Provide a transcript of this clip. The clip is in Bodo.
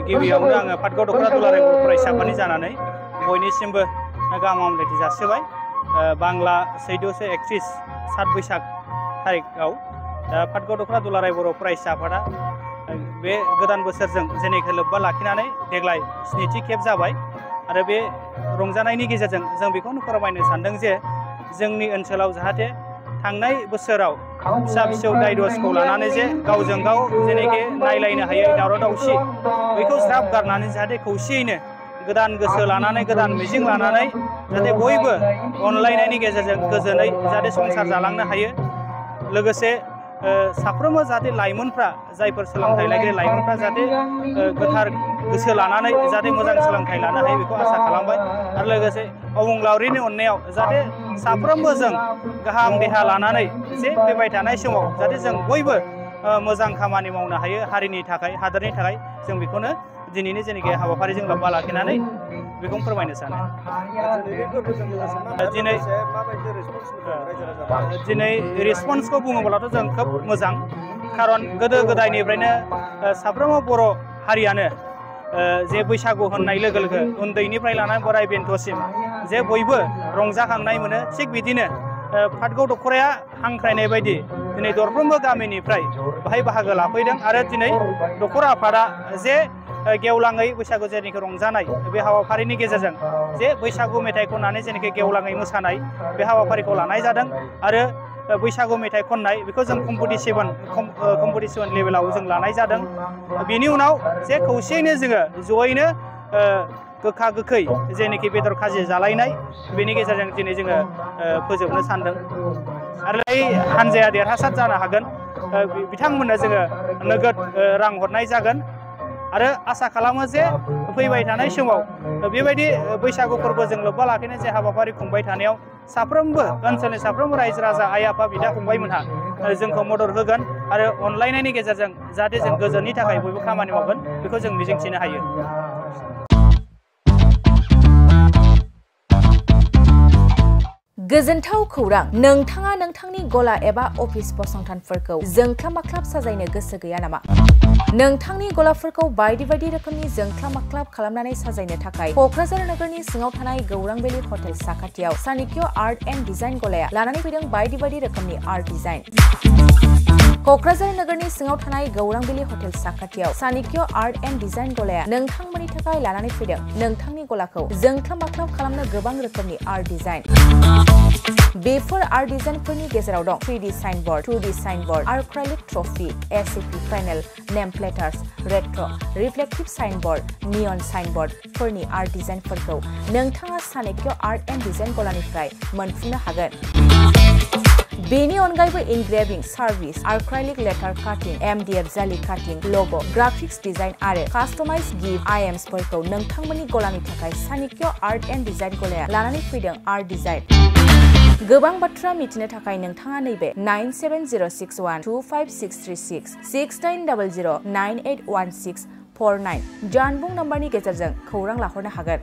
गिबियावनो आङो पाटगाव दख'रा दुलाराय बर' फरायसाफोरनि जानानै बयनिसिमबो गाहाम हामलायथि जासिबाय। बांला 1431 7 बैसाग तारिखआव पाटगाव दख'रा दुलाराय बर' फरायसा आफादा बे गोदान बोसोरजों जेनेखि लोब्बा लाखिनानै देग्लाय 7थि खेब जाबाय आरो बे रंजानायनि गेजेरजों जों बेखौनो फोरमायनो सानदों जे जोंनि ओनसोलाव जाहाथे थांनाय बोसोराव फिसा फिसौ दाय दसखौ लानानै जे गावजों गाव जेनेखि नायलायनो हायै दावराव दावसि बेखौ ज्राब गारनानै जाहाथे खौसेयैनो गोदान गोसो लानानै गोदान मिजिं लानानै जाहाथे बयबो अनलायनायनि गेजेरजों गोजोनै जाहाथे संसार जालांनो हायो। लोगोसे साफ्रोमबो जाहाथे लाइमोनफ्रा जायफोर सोलोंथाइ लागिरि लाइमोनफ्रा जाहाथे गोथार गोसो लानानै जाहाथे मोजां सोलोंथाइ लानो हायो बेखौ आसा खालामबाय आरो लोगोसे अबंलावरिनि अननायाव जाहाथे साफ्रोमबो जों गाहाम देहा लानानै जे फैबाय थानाय समाव जाहाथे जों बयबो मोजां खामानि मावनो हायो हारिनि थाखाय हादोरनि थाखाय जों बेखौनो दिनैनि जेनेखि हाबाफारिजों लोब्बा लाखिनानै बेखौनो फोरमायनो सानो। दिनै रेसपन्सखौ बुङोब्लाथ' जों खोब मोजां खारन गोदो गोदायनिफ्रायनो साफ्रोमबो बर' हारियानो जे बैसागु होननाय लोगो लोगो उन्दैनिफ्राय लानानै बोराय बेन्थ'सिम जे बयबो रंजाखांनाय मोनो थिग बिदिनो पाटगाव दख'राया हांख्रायनाय बायदि दिनै दरफ्रोमबो गामिनिफ्राय बाहाय बाहागो लाफैदों आरो दिनै दख'रा आफादा जे गेवलाङै बैसागु जेनेखि रंजानाय बे हाबाफारिनि गेजेरजों जे बैसागु मेथाइ खननानै जेनेखि गेवलाङै मोसानाय बे हाबाफारिखौ लानाय जादों आरो बैसागु मेथाइ खननाय बेखौ जों कम्पिटिसन लेभेलाव जों लानाय जादों। बेनि उनाव जे खौसेयैनो जोङो जयैनो गोखा गोखै जेनेखि बेदर खाजि जालायनाय बेनि गेजेरजों दिनै जोङो फोजोबनो सानदों आरो हानजाया देरहासार जानो हागोन बिथांमोननो जोङो नोगोद रां हरनाय जागोन आरो आसा खालामो जे फैबाय थानाय समाव बेबायदि बैसागु फोरबोजों लोब्बा लाखिनाय जे हाबाफारि खुंबाय थानायाव साफ्रोमबो ओनसोलनि साफ्रोमबो रायजो राजा आइ आफा बिदा फंबायमोनहा जोंखौ मदद होगोन आरो अनलायनायनि गेजेरजों जाहाथे जों गोजोननि थाखाय बयबो खामानि मावगोन बेखौ जों मिजिंथिनो हायो। गोजोनथाव खौरां नोंथाङा नोंथांनि गला एबा अफिस फसंथानफोरखौ जोंख्लाब माख्लाब साजायनो गोसो गैया नामा? नोंथांनि गलाफोरखौ बायदि बायदि रोखोमनि जोंख्लाब माख्लाब खालामनानै साजायनो थाखाय क'क्राझार नोगोरनि सिङाव थानाय गौरां भेलि हटेल साखाथियाव सानिक्य आर्ट एन्ड डिजाइन गलाया लानानै फैदों बायदि बायदि रोखोमनि आर्ट डिजाइन। क'क्राझार नोगोरनि सिङाव थानाय गौरां भेलि हटेल साखाथियाव सानिक्य आर्ट एन्ड डिजाइन गलाया नोंथांमोननि थाखाय लानानै फैदों नोंथांनि गलाखौ जोंख्लाब माख्लाब खालामनो गोबां रोखोमनि आर्ट डिजाइन। बेफोर आर्ट डिजाइनफोरनि गेजेराव दं 3D signboard, 2D signboard, acrylic trophy, SAP panel, name प्लेटार्स, रेट्र, रिफ्लेक्टिभ साइनबोर्ड, नियन साइनबोर्डफोरनि आर्ट डिजाइनफोरखौ नोंथाङा सानिक्य आर्ट एन्ड डिजाइन गलानिफ्राय मोनफुंनो हागोन। बेनि अनगायैबो इनग्रेभिं सार्भिस, आर्क्राइलिक लेटार काटिं, MDF जालि काटिं, लग', ग्राफिक्स डिजाइन आरो कास्टमाइज गिफ्ट आइटेम्सफोरखौ नोंथांमोननि गलानि थाखाय सानिक्य आर्ट एन्ड डिजाइन गलाया लानानै फैदों आर्ट डिजाइन। गोबां बाथ्रा मिथिनो थाखाय नोंथाङा नैबे 9706125636 6800981649 जानबुं नम्बरनि गेजेरजों खौरां लाहरनो हागोन।